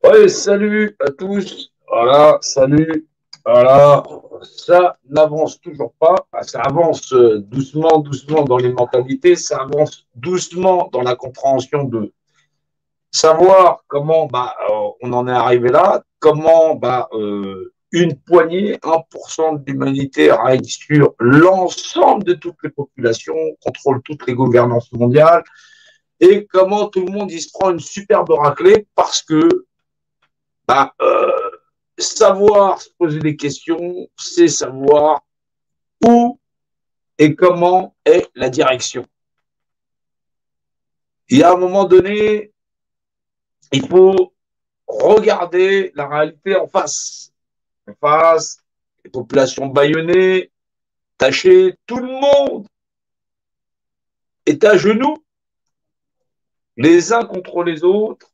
Ouais, salut à tous. Voilà, salut. Voilà, ça n'avance toujours pas. Ah, ça avance doucement, doucement dans les mentalités. Ça avance doucement dans la compréhension de savoir comment on en est arrivé là, comment une poignée, 1% de l'humanité règne sur l'ensemble de toutes les populations, contrôle toutes les gouvernances mondiales, et comment tout le monde y se prend une superbe raclée parce que bah, euh, savoir se poser des questions, c'est savoir où et comment est la direction. Il y a un moment donné, il faut regarder la réalité en face. En face, les populations bâillonnées, tachées, tout le monde est à genoux, les uns contre les autres,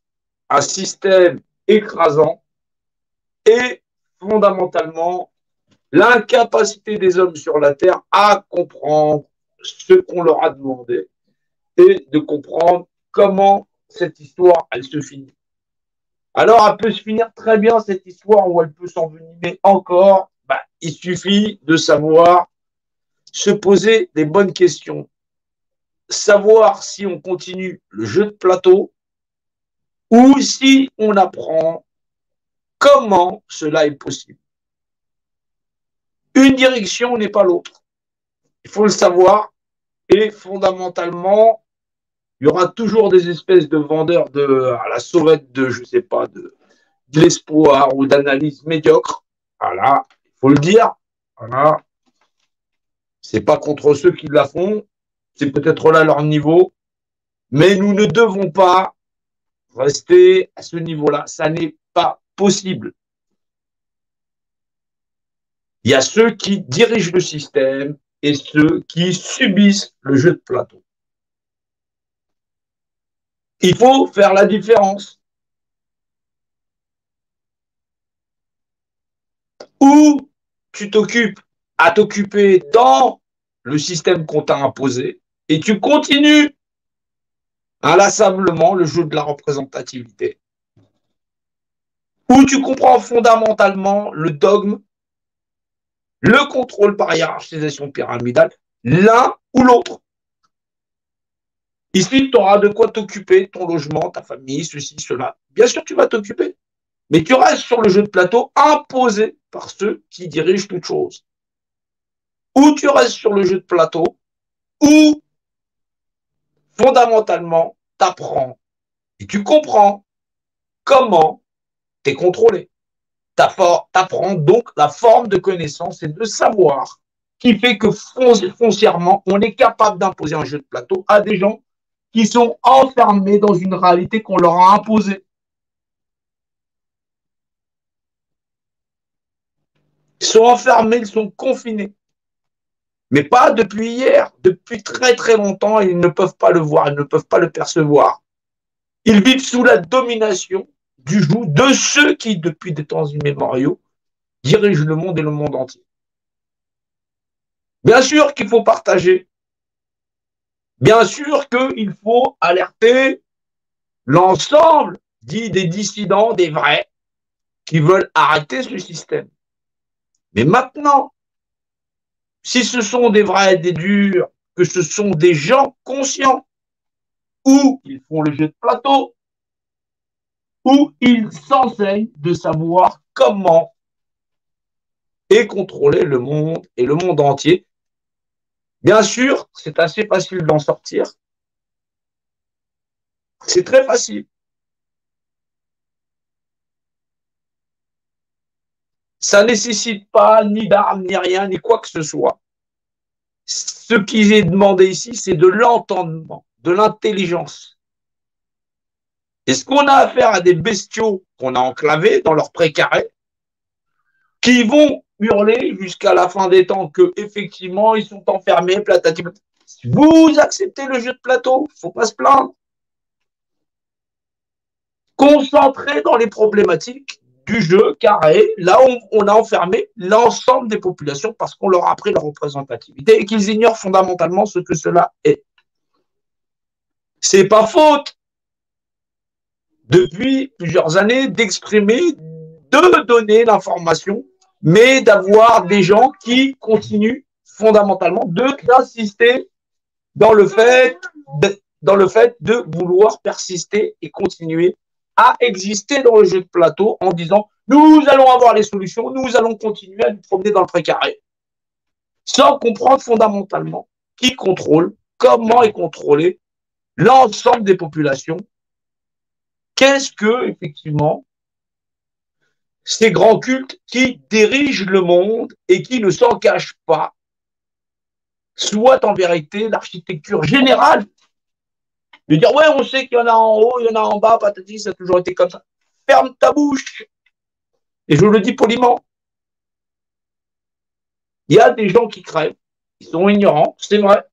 un système écrasant et fondamentalement l'incapacité des hommes sur la Terre à comprendre ce qu'on leur a demandé et de comprendre comment cette histoire, elle se finit. Alors, elle peut se finir très bien, cette histoire, ou elle peut s'envenimer encore. Il suffit de savoir se poser des bonnes questions, savoir si on continue le jeu de plateau ou si on apprend comment cela est possible. Une direction n'est pas l'autre. Il faut le savoir. Et fondamentalement, il y aura toujours des espèces de vendeurs à la sauvette je sais pas, de l'espoir ou d'analyse médiocre. Voilà, il faut le dire. Voilà. C'est pas contre ceux qui la font. C'est peut-être là leur niveau. Mais nous ne devons pas rester à ce niveau-là. Ça n'est pas possible. Il y a ceux qui dirigent le système et ceux qui subissent le jeu de plateau. Il faut faire la différence. Ou tu t'occupes à t'occuper dans le système qu'on t'a imposé et tu continues inlassablement le jeu de la représentativité. Ou tu comprends fondamentalement le dogme, le contrôle par hiérarchisation pyramidale, l'un ou l'autre. Ici, tu auras de quoi t'occuper, ton logement, ta famille, ceci, cela. Bien sûr, tu vas t'occuper. Mais tu restes sur le jeu de plateau imposé par ceux qui dirigent toute chose. Ou tu restes sur le jeu de plateau, ou fondamentalement, tu apprends et tu comprends comment tu es contrôlé. Tu apprends donc la forme de connaissance et de savoir qui fait que foncièrement, on est capable d'imposer un jeu de plateau à des gens qui sont enfermés dans une réalité qu'on leur a imposée. Ils sont enfermés, ils sont confinés. Mais pas depuis hier, depuis très très longtemps, ils ne peuvent pas le voir, ils ne peuvent pas le percevoir. Ils vivent sous la domination du joug de ceux qui, depuis des temps immémoriaux, dirigent le monde et le monde entier. Bien sûr qu'il faut partager. Bien sûr qu'il faut alerter l'ensemble dit des dissidents, des vrais, qui veulent arrêter ce système. Mais maintenant, si ce sont des vrais, des durs, que ce sont des gens conscients, ou ils font le jeu de plateau, ou ils s'enseignent de savoir comment et contrôler le monde et le monde entier. Bien sûr, c'est assez facile d'en sortir. C'est très facile. Ça ne nécessite pas ni d'armes, ni rien, ni quoi que ce soit. Ce qui est demandé ici, c'est de l'entendement, de l'intelligence. Est-ce qu'on a affaire à des bestiaux qu'on a enclavés dans leur précaré, qui vont hurler jusqu'à la fin des temps que effectivement ils sont enfermés, platati. Si vous acceptez le jeu de plateau, il ne faut pas se plaindre. Concentré dans les problématiques du jeu carré, là où on a enfermé l'ensemble des populations parce qu'on leur a pris leur représentativité et qu'ils ignorent fondamentalement ce que cela est. C'est pas faute depuis plusieurs années, d'exprimer, de donner l'information, mais d'avoir des gens qui continuent fondamentalement d'insister dans le fait de vouloir persister et continuer à exister dans le jeu de plateau en disant nous allons avoir les solutions, nous allons continuer à nous promener dans le précaré, sans comprendre fondamentalement qui contrôle, comment est contrôlé l'ensemble des populations, qu'est-ce que, effectivement, ces grands cultes qui dirigent le monde et qui ne s'en cachent pas, soit en vérité l'architecture générale de dire ouais, on sait qu'il y en a en haut, il y en a en bas, patati, ça a toujours été comme ça. Ferme ta bouche. Et je le dis poliment. Il y a des gens qui crèvent, ils sont ignorants, c'est vrai.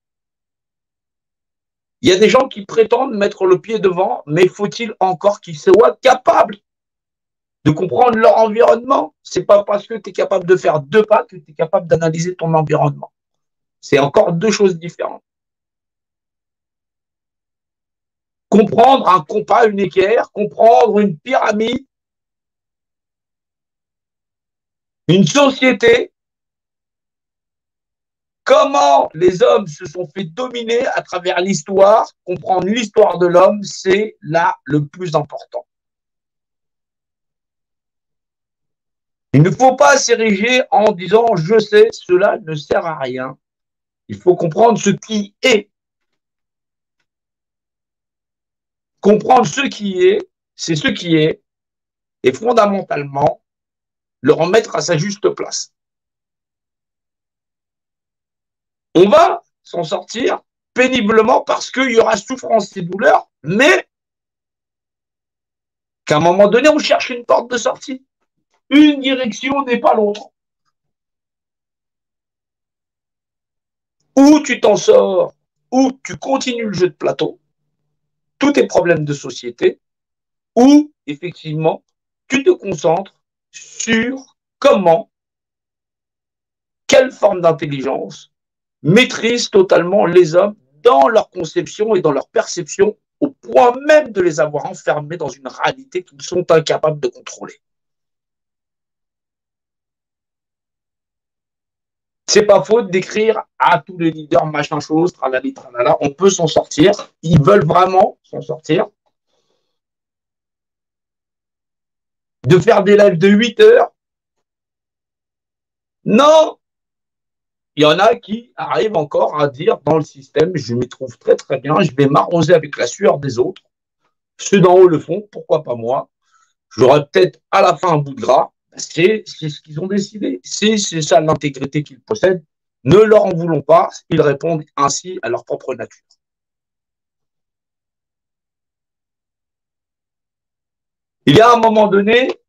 Il y a des gens qui prétendent mettre le pied devant, mais faut-il encore qu'ils soient capables de comprendre leur environnement. C'est pas parce que tu es capable de faire 2 pas que tu es capable d'analyser ton environnement. C'est encore 2 choses différentes. Comprendre un compas, une équerre, comprendre une pyramide, une société, comment les hommes se sont fait dominer à travers l'histoire, comprendre l'histoire de l'homme, c'est là le plus important. Il ne faut pas s'ériger en disant je sais, cela ne sert à rien. Il faut comprendre ce qui est. Comprendre ce qui est, c'est ce qui est, et fondamentalement, le remettre à sa juste place. On va s'en sortir péniblement parce qu'il y aura souffrance et douleur, mais qu'à un moment donné, on cherche une porte de sortie. Une direction n'est pas l'autre. Ou tu t'en sors, ou tu continues le jeu de plateau, tous tes problèmes de société, ou effectivement, tu te concentres sur comment, quelle forme d'intelligence maîtrise totalement les hommes dans leur conception et dans leur perception, au point même de les avoir enfermés dans une réalité qu'ils sont incapables de contrôler. C'est pas faute d'écrire à tous les leaders machin chose, tralali, tralala, on peut s'en sortir, ils veulent vraiment s'en sortir, de faire des lives de 8 heures. Non, il y en a qui arrivent encore à dire dans le système, je m'y trouve très très bien, je vais m'arroser avec la sueur des autres. Ceux d'en haut le font, pourquoi pas moi? J'aurai peut-être à la fin un bout de gras. C'est ce qu'ils ont décidé. C'est ça l'intégrité qu'ils possèdent. Ne leur en voulons pas, ils répondent ainsi à leur propre nature. Il y a un moment donné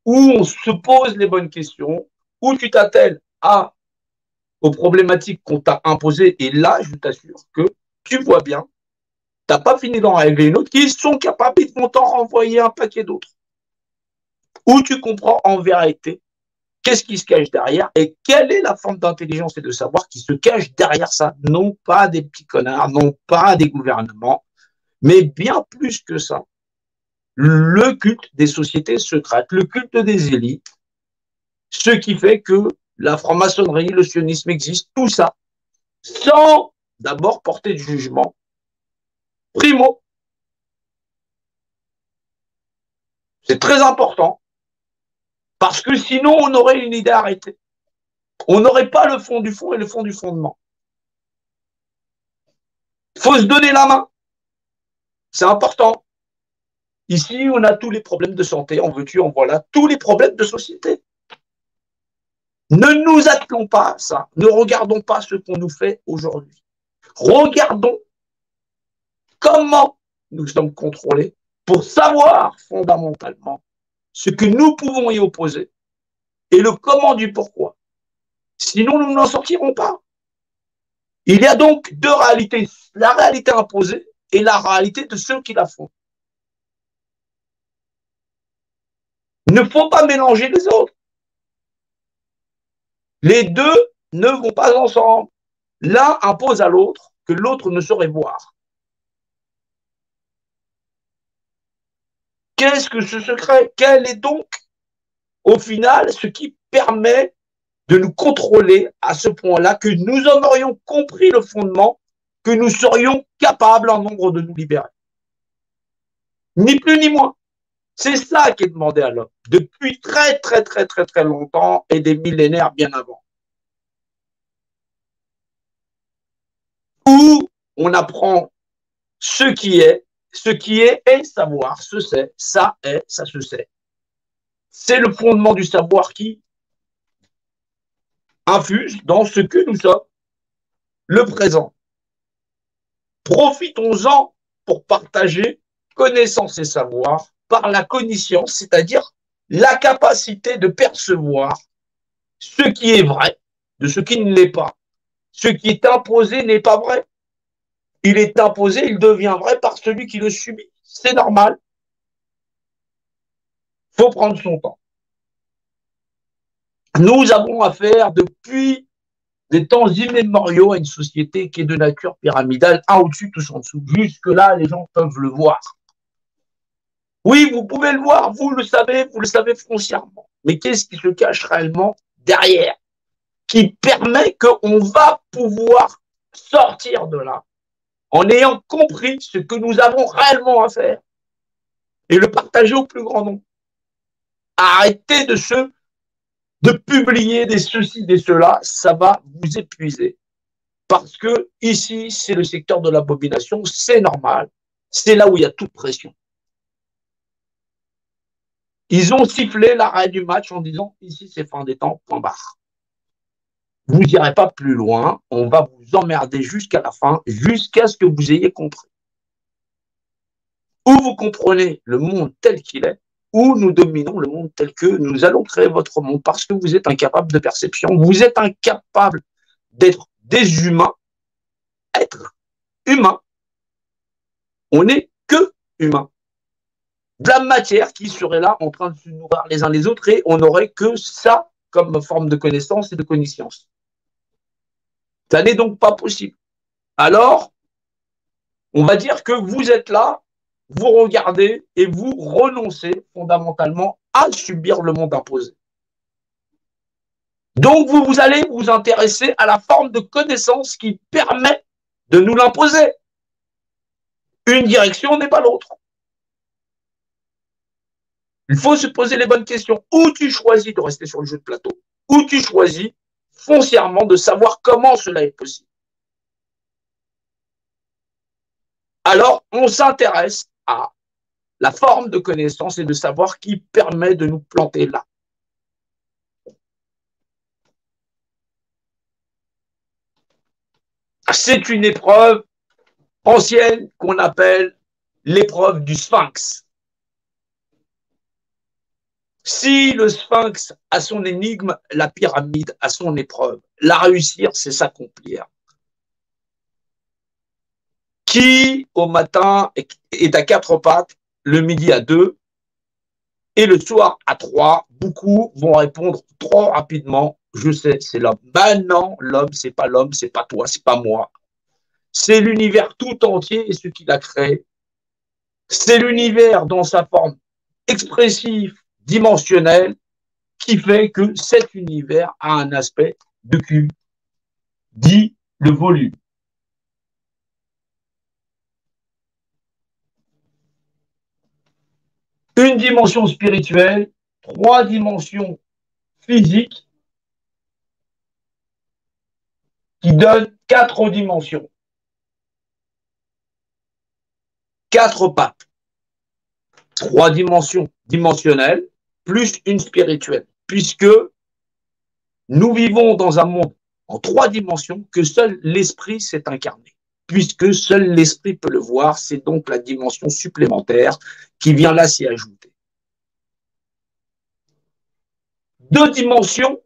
où on se pose les bonnes questions, où tu t'attelles aux problématiques qu'on t'a imposées, et là, je t'assure que tu vois bien, tu n'as pas fini d'en régler une autre, qui sont capables, ils vont t'en renvoyer un paquet d'autres. Où tu comprends en vérité qu'est-ce qui se cache derrière et quelle est la forme d'intelligence et de savoir qui se cache derrière ça. Non pas des petits connards, non pas des gouvernements, mais bien plus que ça. Le culte des sociétés secrètes, le culte des élites, ce qui fait que la franc-maçonnerie, le sionisme existe, tout ça, sans d'abord porter de jugement. Primo, c'est très important, parce que sinon on aurait une idée arrêtée. On n'aurait pas le fond du fond et le fond du fondement. Il faut se donner la main. C'est important. Ici, on a tous les problèmes de santé, en veux-tu, en voilà, tous les problèmes de société. Ne nous attelons pas à ça. Ne regardons pas ce qu'on nous fait aujourd'hui. Regardons comment nous sommes contrôlés pour savoir fondamentalement ce que nous pouvons y opposer et le comment du pourquoi. Sinon, nous n'en sortirons pas. Il y a donc 2 réalités, la réalité imposée et la réalité de ceux qui la font. Il ne faut pas mélanger les autres. Les 2 ne vont pas ensemble. L'un impose à l'autre que l'autre ne saurait voir. Qu'est-ce que ce secret? Quel est donc, au final, ce qui permet de nous contrôler à ce point-là, que nous en aurions compris le fondement, que nous serions capables en nombre de nous libérer? Ni plus ni moins. C'est ça qui est demandé à l'homme, depuis très, très, très, très, très longtemps et des millénaires bien avant. Où on apprend ce qui est savoir, se sait, ça est, ça se sait. C'est le fondement du savoir qui infuse dans ce que nous sommes, le présent. Profitons-en pour partager connaissance et savoir par la cognition, c'est-à-dire la capacité de percevoir ce qui est vrai de ce qui ne l'est pas. Ce qui est imposé n'est pas vrai. Il est imposé, il devient vrai par celui qui le subit. C'est normal. Il faut prendre son temps. Nous avons affaire depuis des temps immémoriaux à une société qui est de nature pyramidale, un au-dessus, tous en dessous. Jusque-là, les gens peuvent le voir. Oui, vous pouvez le voir, vous le savez foncièrement. Mais qu'est-ce qui se cache réellement derrière, qui permet qu'on va pouvoir sortir de là en ayant compris ce que nous avons réellement à faire et le partager au plus grand nombre. Arrêtez de publier des ceci, des cela, ça va vous épuiser. Parce que ici, c'est le secteur de l'abomination, c'est normal. C'est là où il y a toute pression. Ils ont sifflé l'arrêt du match en disant ici, c'est fin des temps, point barre. Vous n'irez pas plus loin, on va vous emmerder jusqu'à la fin, jusqu'à ce que vous ayez compris. Ou vous comprenez le monde tel qu'il est, ou nous dominons le monde tel que nous allons créer votre monde parce que vous êtes incapable de perception, vous êtes incapable d'être des humains, être humain. On n'est que humain. De la matière qui serait là en train de se nourrir les uns les autres et on n'aurait que ça comme forme de connaissance et de connaissance. Ça n'est donc pas possible. Alors, on va dire que vous êtes là, vous regardez et vous renoncez fondamentalement à subir le monde imposé. Donc, vous allez vous intéresser à la forme de connaissance qui permet de nous l'imposer. Une direction n'est pas l'autre. Il faut se poser les bonnes questions. Ou tu choisis de rester sur le jeu de plateau, ou tu choisis foncièrement de savoir comment cela est possible. Alors, on s'intéresse à la forme de connaissance et de savoir qui permet de nous planter là. C'est une épreuve ancienne qu'on appelle l'épreuve du sphinx. Si le sphinx a son énigme, la pyramide a son épreuve. La réussir, c'est s'accomplir. Qui, au matin, est à 4 pattes, le midi à 2, et le soir à 3, beaucoup vont répondre trop rapidement. Je sais, c'est l'homme. Ben non, l'homme, c'est pas toi, c'est pas moi. C'est l'univers tout entier et ce qu'il a créé. C'est l'univers dans sa forme expressive, dimensionnelle, qui fait que cet univers a un aspect de cube, dit le volume. Une dimension spirituelle, 3 dimensions physiques qui donnent 4 dimensions. 4 pattes. 3 dimensions dimensionnelles, plus une spirituelle, puisque nous vivons dans un monde en 3 dimensions que seul l'esprit s'est incarné. Puisque seul l'esprit peut le voir, c'est donc la dimension supplémentaire qui vient là s'y ajouter. 2 dimensions,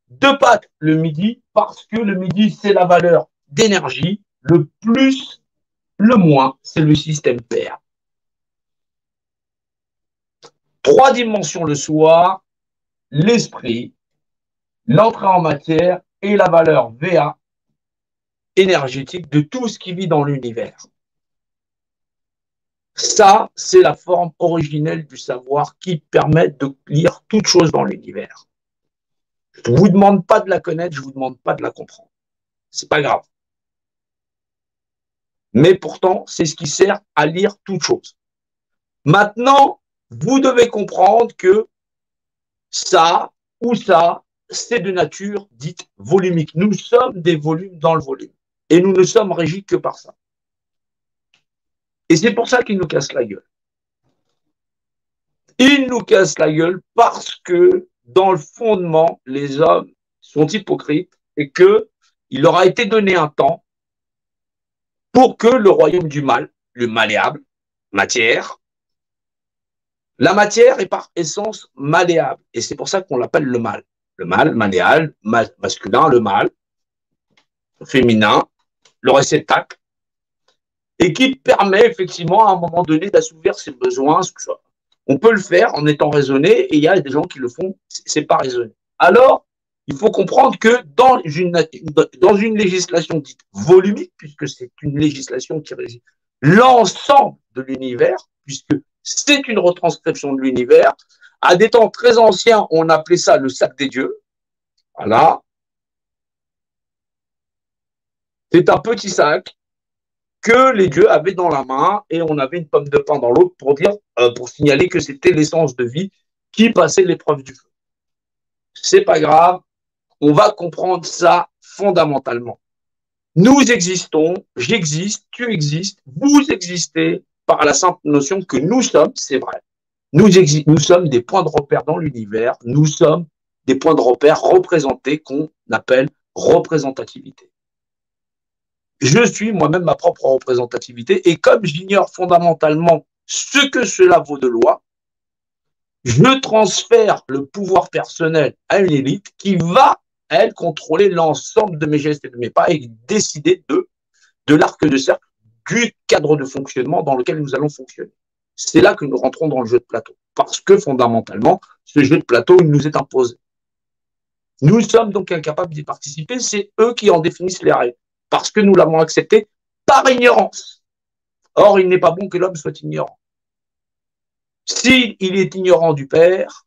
2 pattes le midi, parce que le midi, c'est la valeur d'énergie, le plus, le moins, c'est le système pair. 3 dimensions le soir, l'esprit, l'entrée en matière et la valeur VA énergétique de tout ce qui vit dans l'univers. Ça, c'est la forme originelle du savoir qui permet de lire toute chose dans l'univers. Je ne vous demande pas de la connaître, je ne vous demande pas de la comprendre. C'est pas grave. Mais pourtant, c'est ce qui sert à lire toute chose. Maintenant, vous devez comprendre que ça ou ça, c'est de nature dite volumique. Nous sommes des volumes dans le volume. Et nous ne sommes régis que par ça. Et c'est pour ça qu'ils nous cassent la gueule. Ils nous cassent la gueule parce que, dans le fondement, les hommes sont hypocrites et qu'il leur a été donné un temps pour que le royaume du mal, le malléable, matière, la matière est par essence malléable. Et c'est pour ça qu'on l'appelle le mal. Le mal, malléable, masculin, le mal, féminin, le réceptacle, et qui permet effectivement à un moment donné d'assouvir ses besoins. On peut le faire en étant raisonné, et il y a des gens qui le font, c'est pas raisonné. Alors, il faut comprendre que dans une législation dite volumique, puisque c'est une législation qui régit l'ensemble de l'univers, puisque c'est une retranscription de l'univers, à des temps très anciens, on appelait ça le sac des dieux. Voilà. C'est un petit sac que les dieux avaient dans la main et on avait une pomme de pain dans l'autre pour signaler que c'était l'essence de vie qui passait l'épreuve du feu. C'est pas grave, on va comprendre ça fondamentalement. Nous existons, j'existe, tu existes, vous existez par la simple notion que nous sommes, c'est vrai. Nous sommes des points de repère dans l'univers, nous sommes des points de repère représentés qu'on appelle représentativité. Je suis moi-même ma propre représentativité et comme j'ignore fondamentalement ce que cela vaut de loi, je transfère le pouvoir personnel à une élite qui va, elle, contrôler l'ensemble de mes gestes et de mes pas et décider de l'arc de cercle du cadre de fonctionnement dans lequel nous allons fonctionner. C'est là que nous rentrons dans le jeu de plateau. Parce que fondamentalement, ce jeu de plateau, il nous est imposé. Nous sommes donc incapables d'y participer, c'est eux qui en définissent les règles. Parce que nous l'avons accepté par ignorance. Or, il n'est pas bon que l'homme soit ignorant. S'il est ignorant du Père,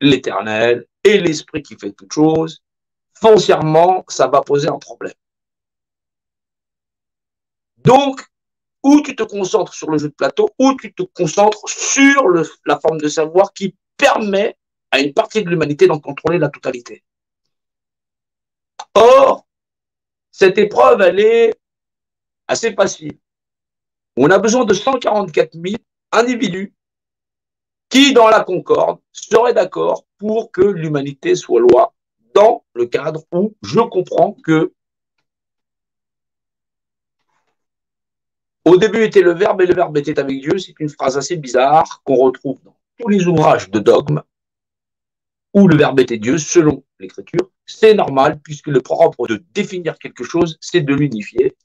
l'Éternel et l'Esprit qui fait toutes choses, foncièrement, ça va poser un problème. Donc, ou tu te concentres sur le jeu de plateau, ou tu te concentres sur la forme de savoir qui permet à une partie de l'humanité d'en contrôler la totalité. Or, cette épreuve, elle est assez facile. On a besoin de 144 000 individus qui, dans la concorde, seraient d'accord pour que l'humanité soit loi dans le cadre où je comprends que au début était le Verbe et le Verbe était avec Dieu. C'est une phrase assez bizarre qu'on retrouve dans tous les ouvrages de dogme où le Verbe était Dieu, selon l'Écriture. C'est normal puisque le propre de définir quelque chose, c'est de l'unifier.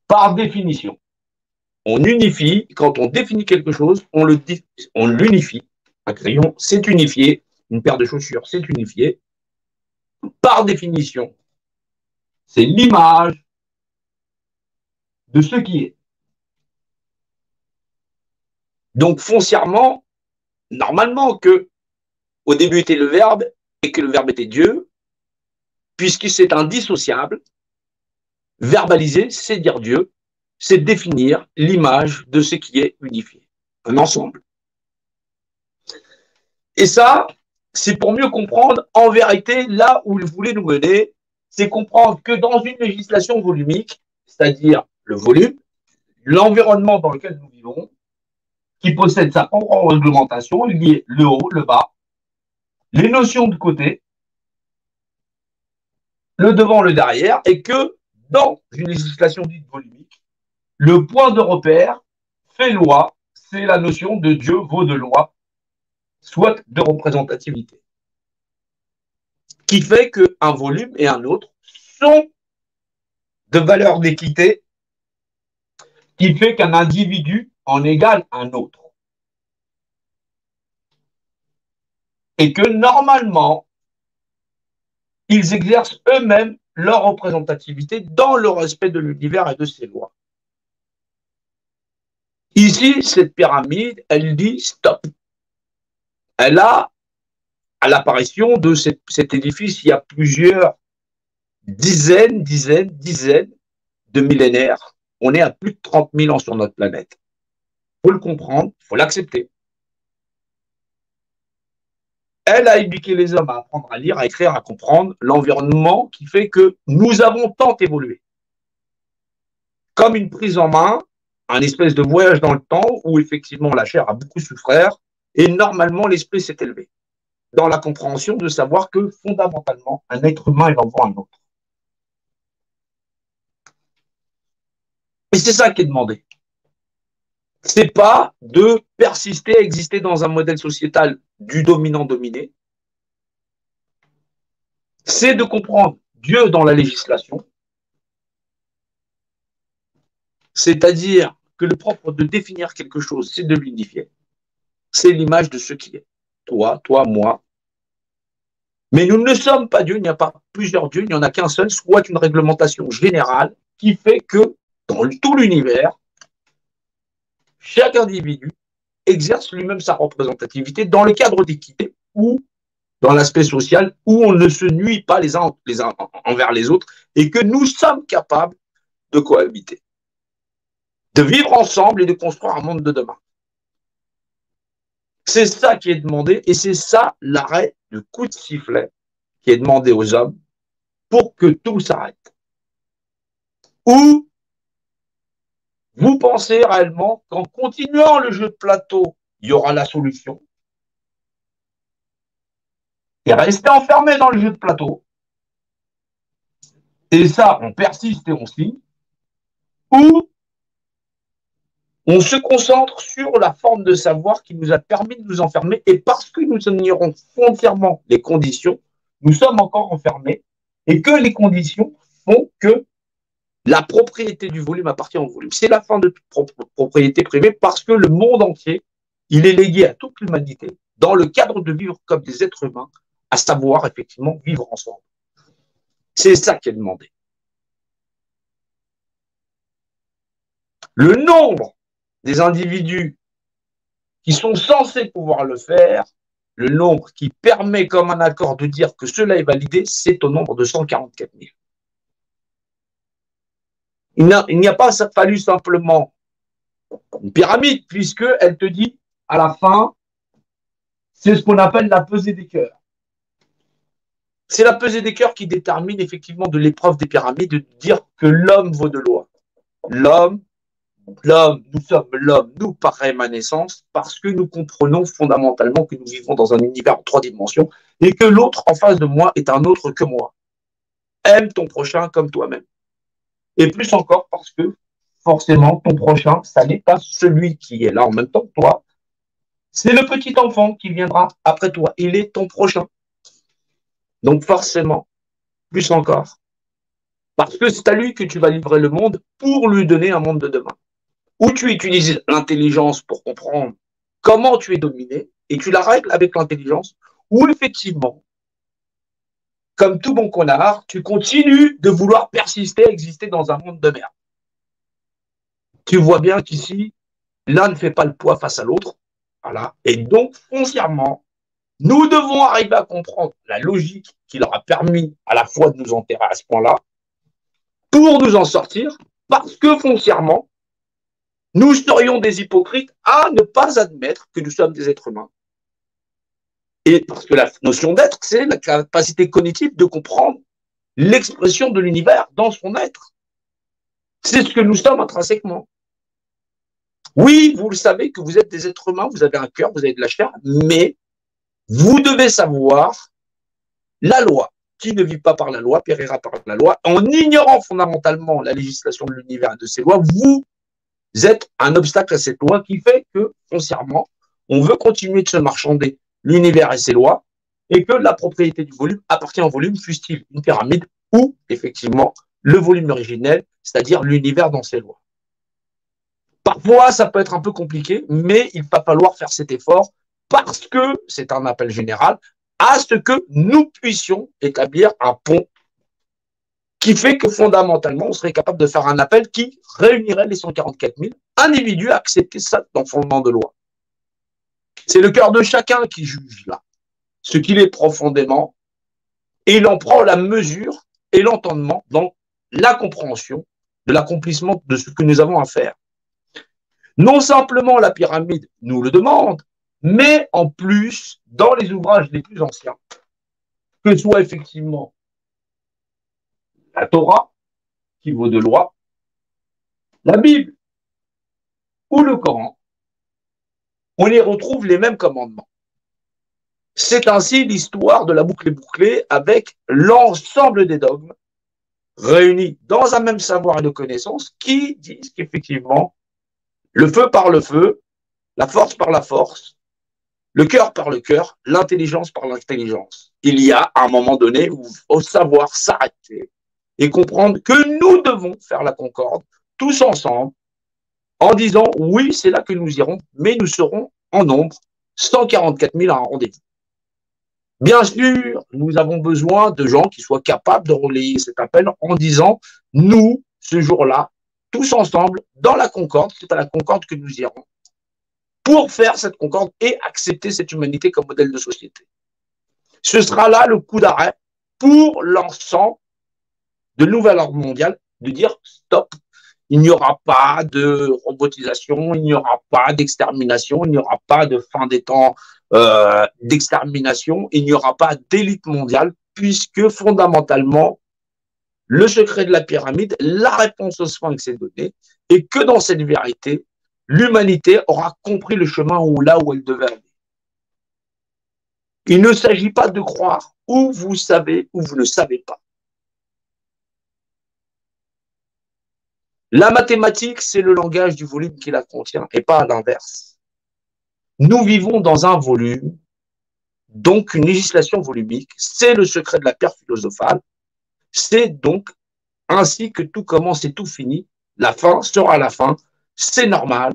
Par définition. On unifie, quand on définit quelque chose, on l'unifie. Un crayon, c'est unifié. Une paire de chaussures, c'est unifié. Par définition, c'est l'image de ce qui est. Donc, foncièrement, normalement, que au début était le Verbe et que le Verbe était Dieu, puisque c'est indissociable, verbaliser, c'est dire Dieu, c'est définir l'image de ce qui est unifié, un ensemble. Et ça, c'est pour mieux comprendre, en vérité, là où il voulait nous mener, c'est comprendre que dans une législation volumique, c'est-à-dire le volume, l'environnement dans lequel nous vivons, qui possède sa propre réglementation, il y a le haut, le bas, les notions de côté, le devant, le derrière, et que dans une législation dite volumique, le point de repère fait loi, c'est la notion de Dieu vaut de loi, soit de représentativité, qui fait qu'un volume et un autre sont de valeur d'équité, qui fait qu'un individu en égale un autre. Et que normalement, ils exercent eux-mêmes leur représentativité dans le respect de l'univers et de ses lois. Ici, cette pyramide, elle dit stop. Elle a, à l'apparition de cet édifice, il y a plusieurs dizaines de millénaires. On est à plus de 30 000 ans sur notre planète. Il faut le comprendre, il faut l'accepter. Elle a éduqué les hommes à apprendre à lire, à écrire, à comprendre l'environnement qui fait que nous avons tant évolué. Comme une prise en main, un espèce de voyage dans le temps où effectivement la chair a beaucoup souffert et normalement l'esprit s'est élevé dans la compréhension de savoir que fondamentalement un être humain il en vaut un autre. Et c'est ça qui est demandé. C'est pas de persister à exister dans un modèle sociétal du dominant-dominé, c'est de comprendre Dieu dans la législation, c'est-à-dire que le propre de définir quelque chose, c'est de l'unifier. C'est l'image de ce qui est. Toi, moi. Mais nous ne sommes pas Dieu, il n'y a pas plusieurs dieux, il n'y en a qu'un seul, soit une réglementation générale qui fait que dans tout l'univers, chaque individu exerce lui-même sa représentativité dans le cadre d'équité ou dans l'aspect social où on ne se nuit pas les uns envers les autres et que nous sommes capables de cohabiter, de vivre ensemble et de construire un monde de demain. C'est ça qui est demandé et c'est ça l'arrêt de coup de sifflet qui est demandé aux hommes pour que tout s'arrête. Ou vous pensez réellement qu'en continuant le jeu de plateau, il y aura la solution et rester enfermé dans le jeu de plateau, et ça, on persiste et on signe, ou on se concentre sur la forme de savoir qui nous a permis de nous enfermer, et parce que nous ignorons foncièrement les conditions, nous sommes encore enfermés, et que les conditions font que la propriété du volume appartient au volume. C'est la fin de toute propriété privée parce que le monde entier, il est légué à toute l'humanité dans le cadre de vivre comme des êtres humains, à savoir effectivement vivre ensemble. C'est ça qui est demandé. Le nombre des individus qui sont censés pouvoir le faire, le nombre qui permet comme un accord de dire que cela est validé, c'est au nombre de 144 000. Il n'y a pas fallu simplement une pyramide, puisqu'elle te dit à la fin, c'est ce qu'on appelle la pesée des cœurs. C'est la pesée des cœurs qui détermine effectivement de l'épreuve des pyramides, de dire que l'homme vaut de loi. L'homme, nous sommes l'homme, nous par rémanescence, parce que nous comprenons fondamentalement que nous vivons dans un univers en 3 dimensions et que l'autre en face de moi est un autre que moi. Aime ton prochain comme toi-même. Et plus encore parce que forcément, ton prochain, ça n'est pas celui qui est là en même temps que toi. C'est le petit enfant qui viendra après toi. Il est ton prochain. Donc forcément, plus encore. Parce que c'est à lui que tu vas livrer le monde pour lui donner un monde de demain. Où tu utilises l'intelligence pour comprendre comment tu es dominé et tu la règles avec l'intelligence, ou effectivement, comme tout bon connard, tu continues de vouloir persister, exister dans un monde de merde. Tu vois bien qu'ici, l'un ne fait pas le poids face à l'autre. Voilà. Et donc, foncièrement, nous devons arriver à comprendre la logique qui leur a permis à la fois de nous enterrer à ce point-là, pour nous en sortir, parce que foncièrement, nous serions des hypocrites à ne pas admettre que nous sommes des êtres humains. Et parce que la notion d'être, c'est la capacité cognitive de comprendre l'expression de l'univers dans son être. C'est ce que nous sommes intrinsèquement. Oui, vous le savez que vous êtes des êtres humains, vous avez un cœur, vous avez de la chair, mais vous devez savoir la loi. Qui ne vit pas par la loi périra par la loi. En ignorant fondamentalement la législation de l'univers et de ses lois, vous êtes un obstacle à cette loi qui fait que, foncièrement, on veut continuer de se marchander l'univers et ses lois, et que la propriété du volume appartient au volume, fût-il une pyramide ou, effectivement, le volume originel, c'est-à-dire l'univers dans ses lois. Parfois, ça peut être un peu compliqué, mais il va falloir faire cet effort parce que c'est un appel général à ce que nous puissions établir un pont qui fait que fondamentalement, on serait capable de faire un appel qui réunirait les 144 000 individus à accepter ça dans le fondement de loi. C'est le cœur de chacun qui juge là, ce qu'il est profondément, et il en prend la mesure et l'entendement dans la compréhension de l'accomplissement de ce que nous avons à faire. Non simplement la pyramide nous le demande, mais en plus, dans les ouvrages les plus anciens, que ce soit effectivement la Torah, qui vaut de loi, la Bible ou le Coran, on y retrouve les mêmes commandements. C'est ainsi l'histoire de la boucle est bouclée avec l'ensemble des dogmes réunis dans un même savoir et de connaissances qui disent qu'effectivement, le feu par le feu, la force par la force, le cœur par le cœur, l'intelligence par l'intelligence. Il y a un moment donné où il faut savoir s'arrêter et comprendre que nous devons faire la concorde tous ensemble en disant oui, c'est là que nous irons, mais nous serons en nombre 144 000 à un rendez-vous. Bien sûr, nous avons besoin de gens qui soient capables de relayer cet appel en disant nous, ce jour-là, tous ensemble, dans la concorde, c'est à la concorde que nous irons, pour faire cette concorde et accepter cette humanité comme modèle de société. Ce sera là le coup d'arrêt pour l'ensemble de nouvel ordre mondial, de dire stop, il n'y aura pas de robotisation, il n'y aura pas d'extermination, il n'y aura pas de fin des temps d'extermination, il n'y aura pas d'élite mondiale, puisque fondamentalement, le secret de la pyramide, la réponse aux soins que c'est donné, et que dans cette vérité, l'humanité aura compris le chemin là où elle devait aller. Il ne s'agit pas de croire où vous savez ou vous ne savez pas. La mathématique, c'est le langage du volume qui la contient et pas à l'inverse. Nous vivons dans un volume, donc une législation volumique, c'est le secret de la pierre philosophale, c'est donc ainsi que tout commence et tout finit, la fin sera la fin, c'est normal,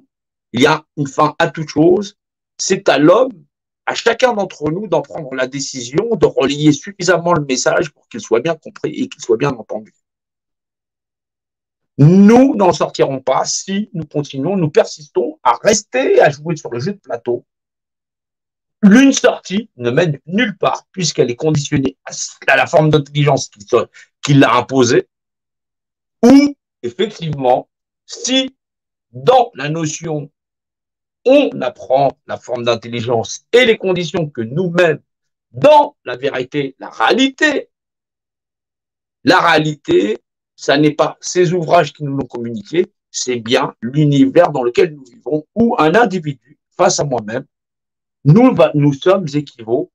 il y a une fin à toute chose, c'est à l'homme, à chacun d'entre nous d'en prendre la décision, de relier suffisamment le message pour qu'il soit bien compris et qu'il soit bien entendu. Nous n'en sortirons pas si nous continuons, nous persistons à rester, à jouer sur le jeu de plateau. L'une sortie ne mène nulle part, puisqu'elle est conditionnée à la forme d'intelligence qui l'a imposée, ou, effectivement, si dans la notion, on apprend la forme d'intelligence et les conditions que nous-mêmes, dans la vérité, la réalité, ça n'est pas ces ouvrages qui nous l'ont communiqué, c'est bien l'univers dans lequel nous vivons, où un individu, face à moi-même, nous sommes équivalents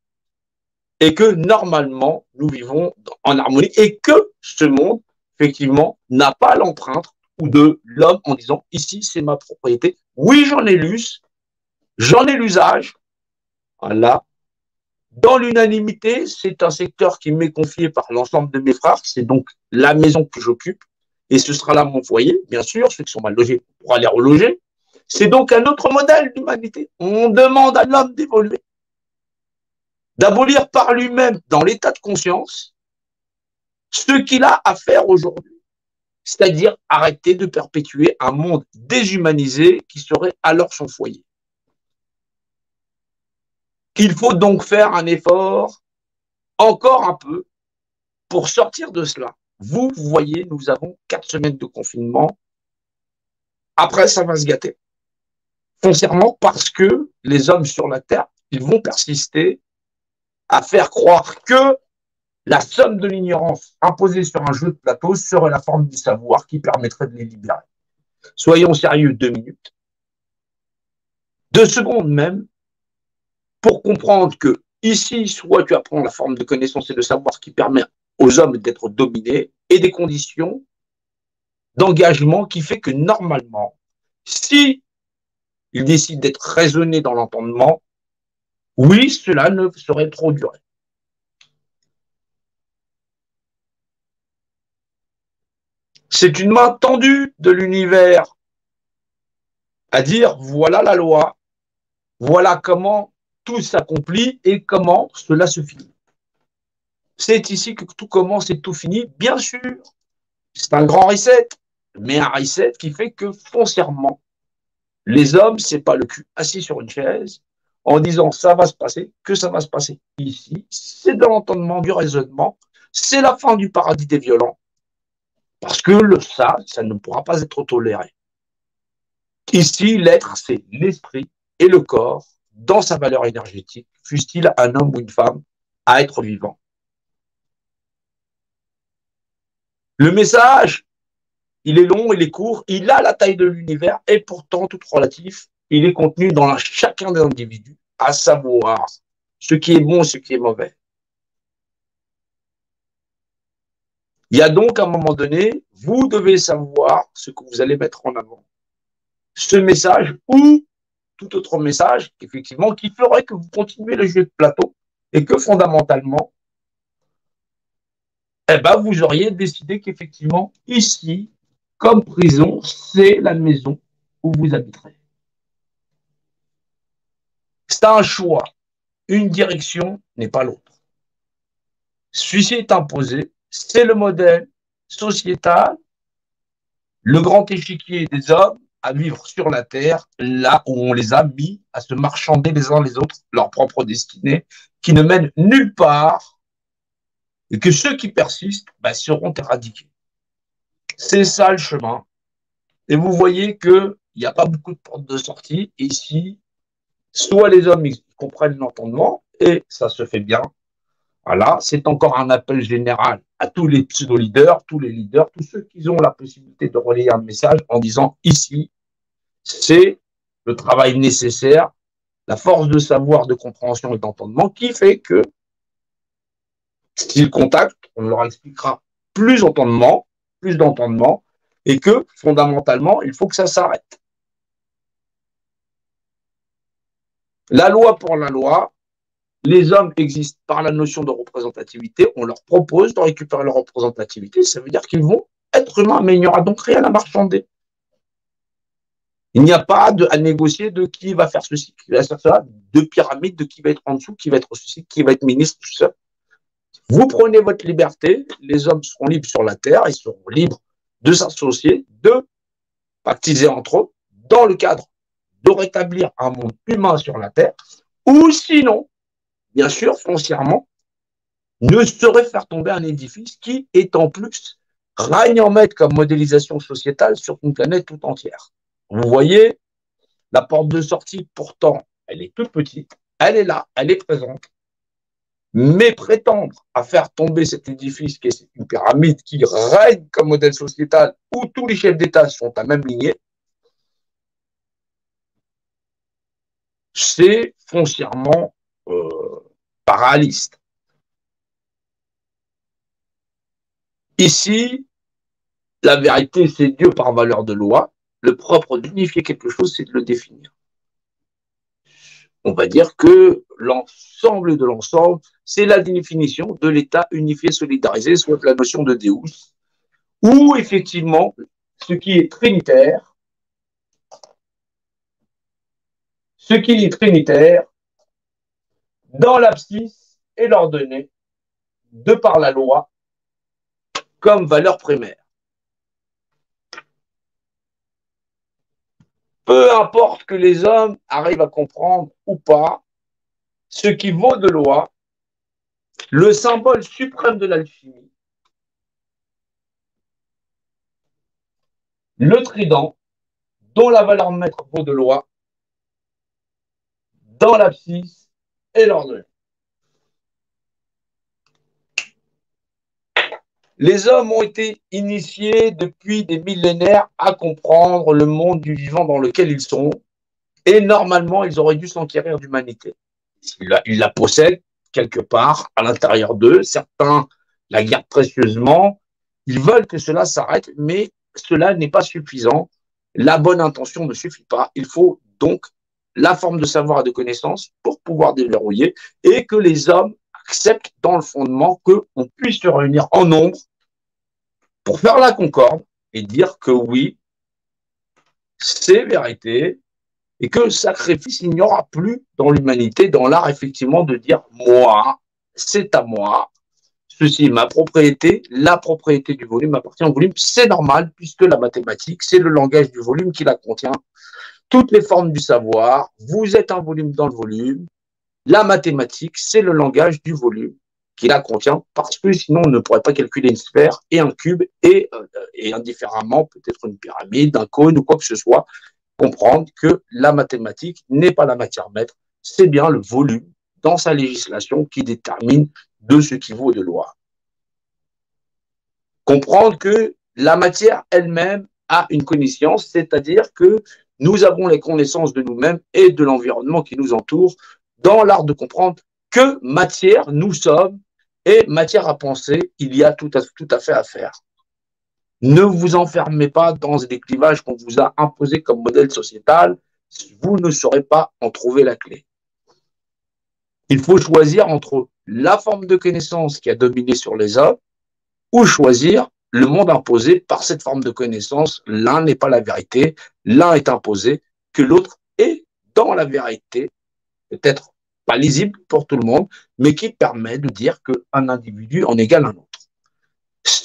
et que normalement, nous vivons en harmonie et que ce monde, effectivement, n'a pas l'empreinte ou de l'homme en disant ici, c'est ma propriété. Oui, j'en ai l'usage. Voilà. Dans l'unanimité, c'est un secteur qui m'est confié par l'ensemble de mes frères. C'est donc la maison que j'occupe. Et ce sera là mon foyer. Bien sûr, ceux qui sont mal logés pourront aller reloger. C'est donc un autre modèle d'humanité. On demande à l'homme d'évoluer, d'abolir par lui-même, dans l'état de conscience, ce qu'il a à faire aujourd'hui. C'est-à-dire arrêter de perpétuer un monde déshumanisé qui serait alors son foyer. Il faut donc faire un effort, encore un peu, pour sortir de cela. Vous voyez, nous avons 4 semaines de confinement. Après, ça va se gâter. Foncièrement, parce que les hommes sur la Terre, ils vont persister à faire croire que la somme de l'ignorance imposée sur un jeu de plateau serait la forme du savoir qui permettrait de les libérer. Soyons sérieux 2 minutes. 2 secondes même, pour comprendre que ici, soit tu apprends la forme de connaissance et de savoir qui permet aux hommes d'être dominés et des conditions d'engagement qui fait que normalement, si ils décident d'être raisonnés dans l'entendement, oui, cela ne saurait trop durer. C'est une main tendue de l'univers à dire voilà la loi, voilà comment tout s'accomplit et comment cela se finit. C'est ici que tout commence et tout finit. Bien sûr, C'est un grand reset, mais un reset qui fait que foncièrement, les hommes, c'est pas le cul assis sur une chaise en disant ça va se passer, que ça va se passer. Ici, c'est de l'entendement, du raisonnement, c'est la fin du paradis des violents, parce que ça ne pourra pas être toléré. Ici, l'être, c'est l'esprit et le corps dans sa valeur énergétique, fût-il un homme ou une femme, à être vivant. Le message, il est long, il est court, il a la taille de l'univers et pourtant, tout relatif, il est contenu dans chacun des individus, à savoir ce qui est bon, ce qui est mauvais. Il y a donc à un moment donné, vous devez savoir ce que vous allez mettre en avant. Ce message ou tout autre message, effectivement, qui ferait que vous continuez le jeu de plateau et que fondamentalement, eh ben, vous auriez décidé qu'effectivement, ici, comme prison, c'est la maison où vous habiterez. C'est un choix. Une direction n'est pas l'autre. Celui-ci est imposé, c'est le modèle sociétal, le grand échiquier des hommes à vivre sur la terre, là où on les a mis à se marchander les uns les autres leur propre destinée, qui ne mène nulle part, et que ceux qui persistent seront éradiqués. C'est ça le chemin. Et vous voyez qu'il n'y a pas beaucoup de portes de sortie. Ici, soit les hommes ils comprennent l'entendement, et ça se fait bien. Voilà, c'est encore un appel général à tous les pseudo-leaders, tous les leaders, tous ceux qui ont la possibilité de relayer un message en disant ici, c'est le travail nécessaire, la force de savoir, de compréhension et d'entendement qui fait que s'ils contactent, on leur expliquera plus d'entendement, et que fondamentalement, il faut que ça s'arrête. La loi pour la loi, les hommes existent par la notion de représentativité, on leur propose de récupérer leur représentativité, ça veut dire qu'ils vont être humains, mais il n'y aura donc rien à marchander. Il n'y a pas à négocier de qui va faire ceci, qui va faire cela, de pyramide, de qui va être en dessous, qui va être ceci, qui va être ministre, tout ça. Vous prenez votre liberté, les hommes seront libres sur la terre, ils seront libres de s'associer, de pactiser entre eux, dans le cadre de rétablir un monde humain sur la terre, ou sinon, bien sûr, foncièrement, ne saurait faire tomber un édifice qui est en plus règne en maître comme modélisation sociétale sur une planète tout entière. Vous voyez, la porte de sortie, pourtant, elle est toute petite, elle est là, elle est présente, mais prétendre à faire tomber cet édifice qui est une pyramide qui règne comme modèle sociétal où tous les chefs d'État sont à même lignée, c'est foncièrement paralysiste. Ici, la vérité, c'est Dieu par valeur de loi. Le propre d'unifier quelque chose, c'est de le définir. On va dire que l'ensemble de l'ensemble, c'est la définition de l'État unifié, solidarisé, soit la notion de Deus, ou effectivement, ce qui est trinitaire, dans l'abscisse est ordonné de par la loi comme valeur primaire. Peu importe que les hommes arrivent à comprendre ou pas ce qui vaut de loi, le symbole suprême de l'alchimie, le trident, dont la valeur maître vaut de loi, dans l'abscisse et l'ordonnée. Les hommes ont été initiés depuis des millénaires à comprendre le monde du vivant dans lequel ils sont, et normalement, ils auraient dû s'enquérir d'humanité. Ils la possèdent quelque part à l'intérieur d'eux. Certains la gardent précieusement. Ils veulent que cela s'arrête, mais cela n'est pas suffisant. La bonne intention ne suffit pas. Il faut donc la forme de savoir et de connaissance pour pouvoir déverrouiller et que les hommes acceptent dans le fondement qu'on puisse se réunir en nombre pour faire la concorde et dire que oui, c'est vérité, et que sacrifice, il n'y aura plus dans l'humanité, dans l'art, effectivement, de dire moi, c'est à moi, ceci est ma propriété, la propriété du volume appartient au volume, c'est normal, puisque la mathématique, c'est le langage du volume qui la contient. Toutes les formes du savoir, vous êtes un volume dans le volume, la mathématique, c'est le langage du volume qui la contient, parce que sinon on ne pourrait pas calculer une sphère et un cube et indifféremment peut-être une pyramide, un cône ou quoi que ce soit, comprendre que la mathématique n'est pas la matière maître, c'est bien le volume dans sa législation qui détermine de ce qui vaut de loi. Comprendre que la matière elle-même a une connaissance, c'est-à-dire que nous avons les connaissances de nous-mêmes et de l'environnement qui nous entoure dans l'art de comprendre que matière nous sommes et matière à penser, il y a tout à fait à faire. Ne vous enfermez pas dans des clivages qu'on vous a imposés comme modèle sociétal, vous ne saurez pas en trouver la clé. Il faut choisir entre la forme de connaissance qui a dominé sur les hommes ou choisir le monde imposé par cette forme de connaissance. L'un n'est pas la vérité, l'un est imposé, que l'autre est dans la vérité, peut-être pas lisible pour tout le monde, mais qui permet de dire qu'un individu en égale un autre.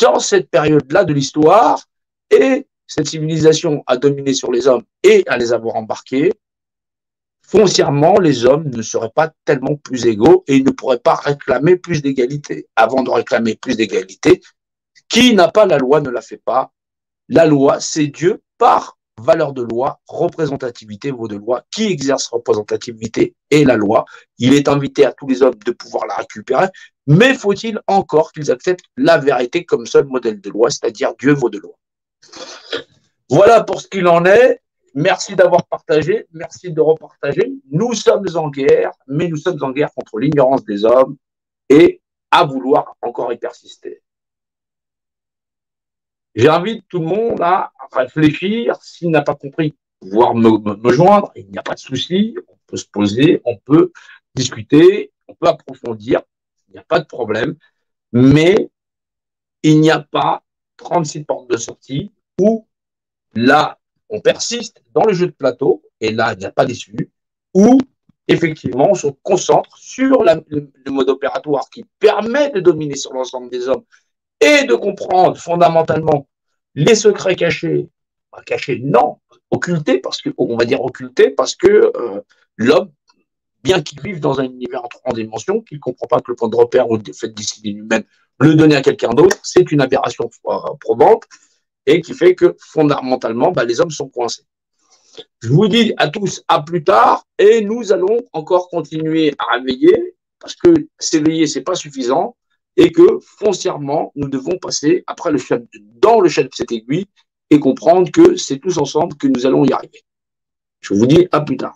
Dans cette période-là de l'histoire, et cette civilisation a dominé sur les hommes et à les avoir embarqués, foncièrement, les hommes ne seraient pas tellement plus égaux et ils ne pourraient pas réclamer plus d'égalité. Avant de réclamer plus d'égalité, qui n'a pas la loi ne la fait pas. La loi, c'est Dieu par valeur de loi, représentativité vaut de loi. Qui exerce représentativité et la loi. Il est invité à tous les hommes de pouvoir la récupérer, mais faut-il encore qu'ils acceptent la vérité comme seul modèle de loi, c'est-à-dire Dieu vaut de loi. Voilà pour ce qu'il en est. Merci d'avoir partagé, merci de repartager. Nous sommes en guerre, mais nous sommes en guerre contre l'ignorance des hommes et à vouloir encore y persister. J'invite tout le monde à réfléchir. S'il n'a pas compris, pouvoir me joindre, il n'y a pas de souci. On peut se poser, on peut discuter, on peut approfondir. Il n'y a pas de problème. Mais il n'y a pas 36 portes de sortie où là, on persiste dans le jeu de plateau, et là, il n'y a pas d'issue, où effectivement, on se concentre sur le mode opératoire qui permet de dominer sur l'ensemble des hommes et de comprendre fondamentalement les secrets cachés, pas cachés, non, occultés, parce que, on va dire occultés, parce que l'homme, bien qu'il vive dans un univers en 3 dimensions, qu'il ne comprend pas que le point de repère ou le fait de discipline humaine, le donner à quelqu'un d'autre, c'est une aberration probante, et qui fait que fondamentalement, les hommes sont coincés. Je vous dis à tous à plus tard, et nous allons encore continuer à réveiller, parce que s'éveiller, ce n'est pas suffisant, et que foncièrement, nous devons passer après dans le chat de cette aiguille et comprendre que c'est tous ensemble que nous allons y arriver. Je vous dis à plus tard.